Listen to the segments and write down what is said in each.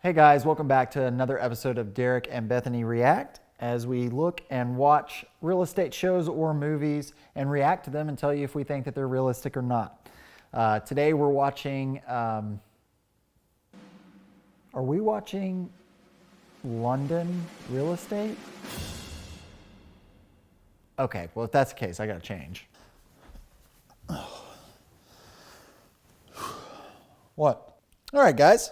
Hey guys, welcome back to another episode of Derek and Bethany React, as we look and watch real estate shows or movies and react to them and tell you if we think that they're realistic or not. Today we're watching, are we watching London real estate? Okay, well if that's the case, I gotta change. What? All right, guys.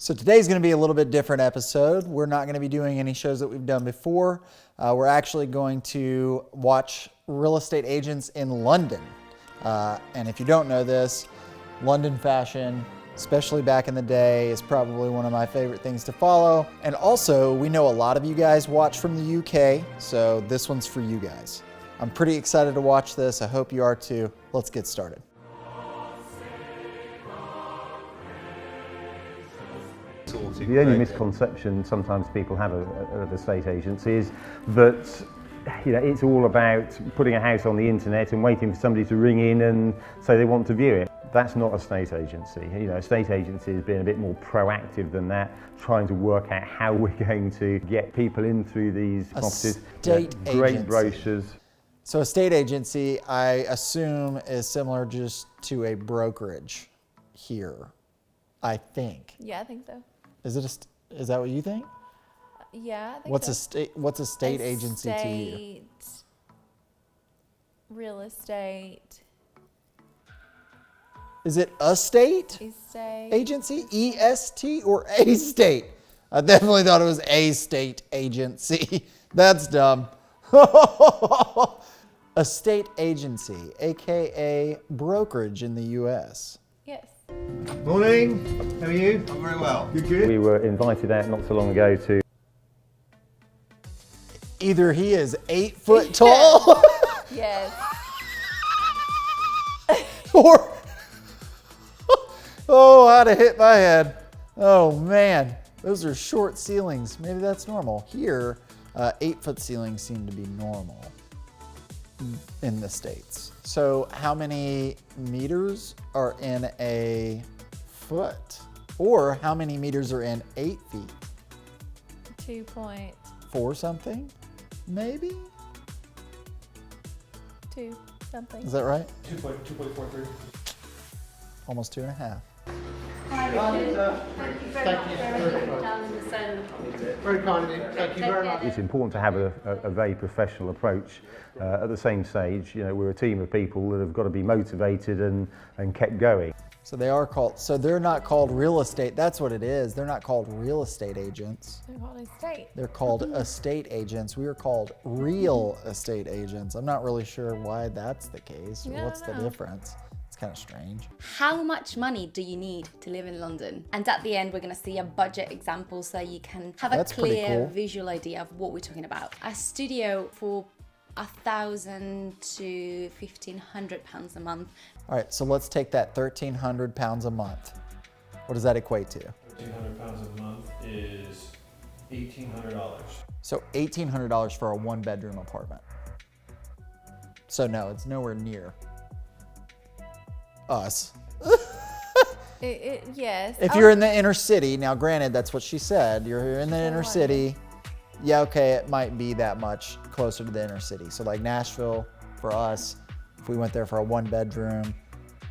So today's going to be a little bit different episode. We're not going to be doing any shows that we've done before. We're actually going to watch real estate agents in London. And if you don't know this, London fashion, especially back in the day, is probably one of my favorite things to follow. And also, we know a lot of you guys watch from the UK, so this one's for you guys. I'm pretty excited to watch this. I hope you are too. Let's get started. The only misconception sometimes people have of estate agency is that it's all about putting a house on the internet and waiting for somebody to ring in and say they want to view it. That's not estate agency. Estate agency has been a bit more proactive than that, trying to work out how we're going to get people in through these properties. Estate great agency. brochures. So estate agency, I assume, is similar just to a brokerage here, I think. Yeah, I think so. Is that what you think? Yeah, I think What's so. What's a state agency to you? Real estate. Is it a state Estate. agency? EST or a state? I definitely thought it was a state agency. That's dumb. A state agency, aka brokerage in the US. Yes. Morning, how are you? I'm very well. Good. We were invited out not so long ago to Either he is 8 foot tall Yes. or oh, I'd have hit my head. Oh man, those are short ceilings. Maybe that's normal. Here, 8 foot ceilings seem to be normal in the States. So how many meters are in a foot? Or how many meters are in 8 feet? 2.2 something? Maybe? something. Is that right? 2.43. Almost 2.5. Very kind of you. Thank you very much. It's important to have a very professional approach. At the same stage, we're a team of people that have got to be motivated and kept going. So they're not called real estate. That's what it is. They're not called real estate agents. They're called estate. They're called estate agents. We are called real estate agents. I'm not really sure why that's the case. Or Yeah, I what's the don't know. difference? It's kind of strange. How much money do you need to live in London? And at the end, we're going to see a budget example so you can have That's a pretty clear cool. visual idea of what we're talking about. A studio for £1,000 to £1,500 a month. All right, so let's take that £1,300 a month. What does that equate to? £1,500 a month is $1,800. So $1,800 for a 1-bedroom apartment. So no, it's nowhere near us. Yes. If you're in the inner city, now granted, that's what she said. You're in the inner city. Yeah, okay, it might be that much closer to the inner city. So like Nashville, for us, if we went there for a 1-bedroom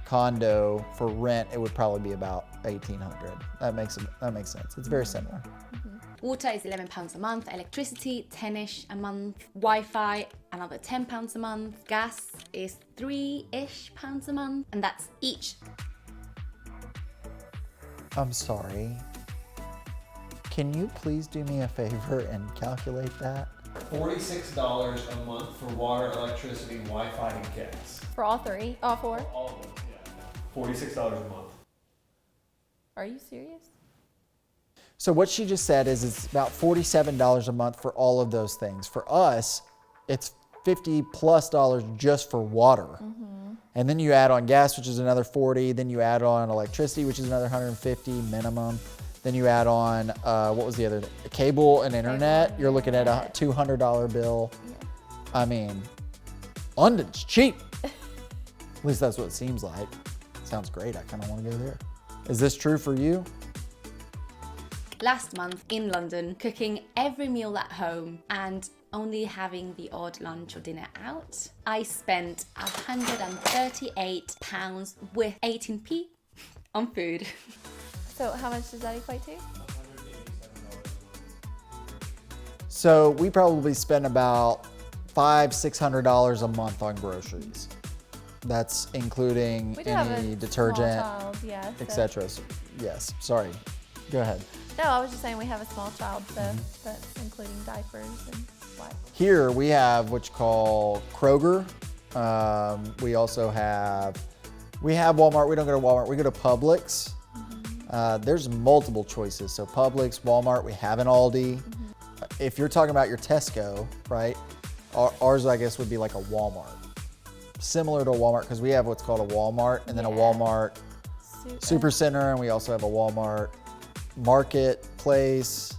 condo for rent, it would probably be about $1,800. That makes sense. It's very similar. Water is £11 a month, electricity 10-ish a month, Wi-Fi another £10 a month, gas is £3-ish a month, and that's each. I'm sorry. Can you please do me a favor and calculate that? $46 a month for water, electricity, Wi-Fi, and gas. For all three? All four? All of them, yeah. $46 a month. Are you serious? So what she just said is it's about $47 a month for all of those things. For us, it's $50+ just for water. And then you add on gas, which is another $40. Then you add on electricity, which is another $150 minimum. Then you add on, what was the other? Cable and internet. You're looking at a $200 bill. Yeah. I mean, London's cheap. At least that's what it seems like. Sounds great. I kind of want to go there. Is this true for you? Last month in London, cooking every meal at home and only having the odd lunch or dinner out, I spent £138 with 18p on food. So how much does that equate to? So we probably spend about $500-600 a month on groceries. That's including We do have any a detergent, small child, yeah. So. etc. So, yes, sorry. Go ahead. No, I was just saying we have a small child, so that's including diapers and what. Here we have what you call Kroger. We also have Walmart. We don't go to Walmart. We go to Publix. There's multiple choices. So Publix, Walmart. We have an Aldi. If you're talking about your Tesco, right? Ours, I guess, would be like a Walmart. Similar to a Walmart because we have what's called a Walmart and then a Walmart Super Center, and we also have a Walmart Marketplace.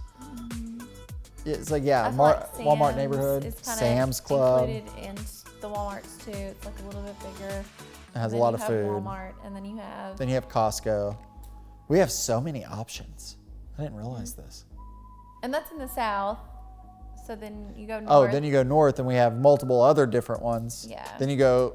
It's like, yeah, Walmart neighborhood, Sam's Club. Included in the Walmarts too. It's like a little bit bigger. It has a lot of food. Walmart, and then you have. Then you have Costco. We have so many options. I didn't realize this. And that's in the south. So then you go north. Oh, then you go north and we have multiple other different ones. Yeah. Then you go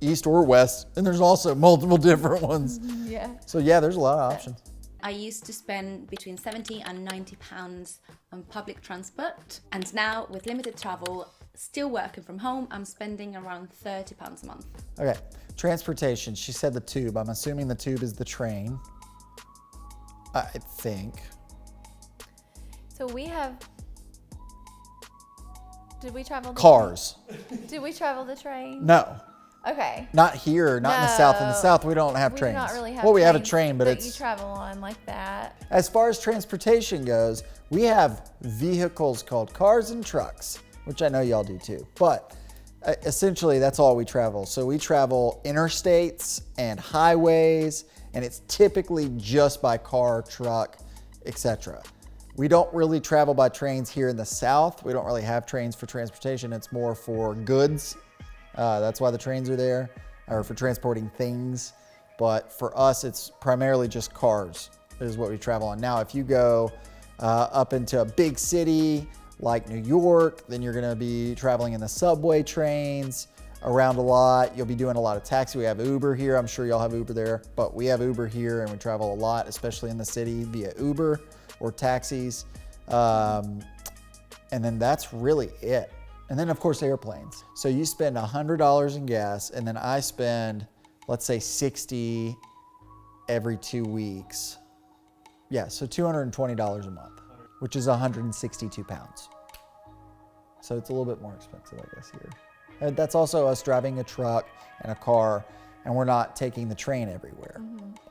east or west and there's also multiple different ones. Yeah. So yeah, there's a lot of options. I used to spend between £70 and £90 on public transport, and now with limited travel, still working from home, I'm spending around £30 a month. Okay, transportation. She said the tube. I'm assuming the tube is the train. I think. So we have. Did we travel the Cars. train? Did we travel the train? No, Okay. not here, not in the south. In the south, we don't have We trains. do not really have well, we have a trains train, but that it's you travel on like that. as far as transportation goes, we have vehicles called cars and trucks, which I know y'all do too. But essentially, that's all we travel. So we travel interstates and highways, and it's typically just by car, truck, etc. We don't really travel by trains here in the South. We don't really have trains for transportation. It's more for goods. That's why the trains are there, or for transporting things. But for us, it's primarily just cars is what we travel on. Now, if you go up into a big city like New York, then you're gonna be traveling in the subway trains around a lot. You'll be doing a lot of taxi. We have Uber here. I'm sure y'all have Uber there, but we have Uber here and we travel a lot, especially in the city via Uber or taxis. And then that's really it. And then of course airplanes. So you spend $100 in gas, and then I spend, let's say 60 every 2 weeks. Yeah, so $220 a month, which is 162 pounds. So it's a little bit more expensive, I guess, here. And that's also us driving a truck and a car, and we're not taking the train everywhere.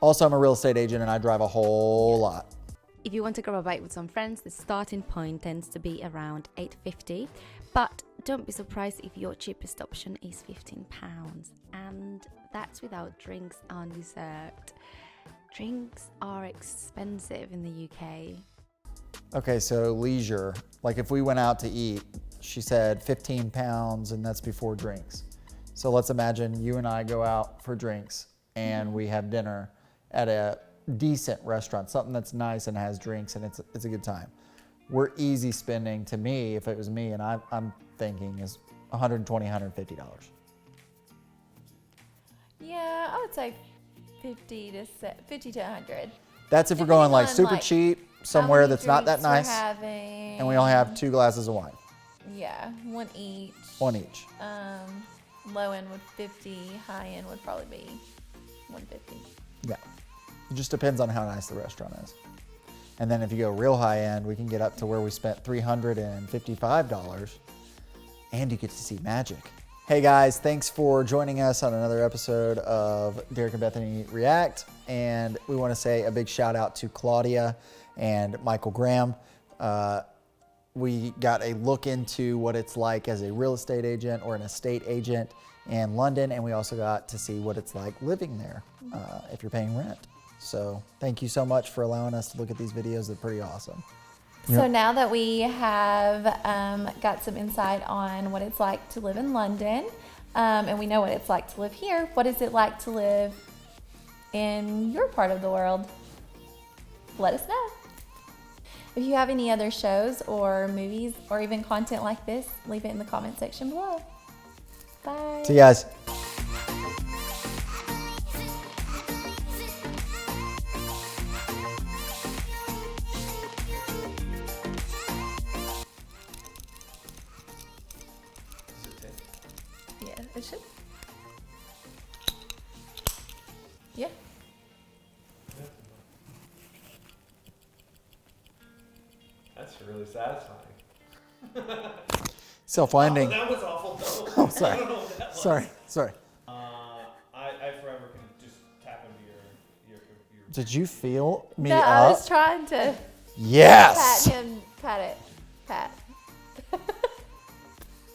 Also, I'm a real estate agent and I drive a whole lot. If you want to grab a bite with some friends, the starting point tends to be around £8.50, but don't be surprised if your cheapest option is £15, and that's without drinks and dessert. Drinks are expensive in the UK. Okay, so leisure, like if we went out to eat, she said 15 pounds, and that's before drinks. So let's imagine you and I go out for drinks and we have dinner at a decent restaurant, something that's nice and has drinks, and it's a good time. We're easy spending, to me, if it was me, and I'm thinking, is $120, $150. Yeah, I would say 50 to 100. That's if we're going like Depending on, super like, cheap, How somewhere many that's not that drinks we're nice, having. and we only have 2 glasses of wine, Yeah, one each. one each. Low end would 50, high end would probably be 150. Yeah, it just depends on how nice the restaurant is. And then if you go real high end, we can get up to where we spent $355, and you get to see magic. Hey guys, thanks for joining us on another episode of Derek and Bethany React. And we want to say a big shout out to Claudia and Michael Graham. We got a look into what it's like as a real estate agent or an estate agent in London, and we also got to see what it's like living there if you're paying rent. So thank you so much for allowing us to look at these videos. They're pretty awesome. So now that we have got some insight on what it's like to live in London, and we know what it's like to live here, what is it like to live in your part of the world? Let us know. If you have any other shows or movies or even content like this, leave it in the comment section below. Bye. See you guys. Yeah, it should. Yeah. That's really satisfying. Self-winding. Oh, that was awful. No. Oh, sorry. I don't know what that was. Sorry. I forever can just tap into your Did you feel me No, up? I was trying to Yes. pat him, pat it, pat.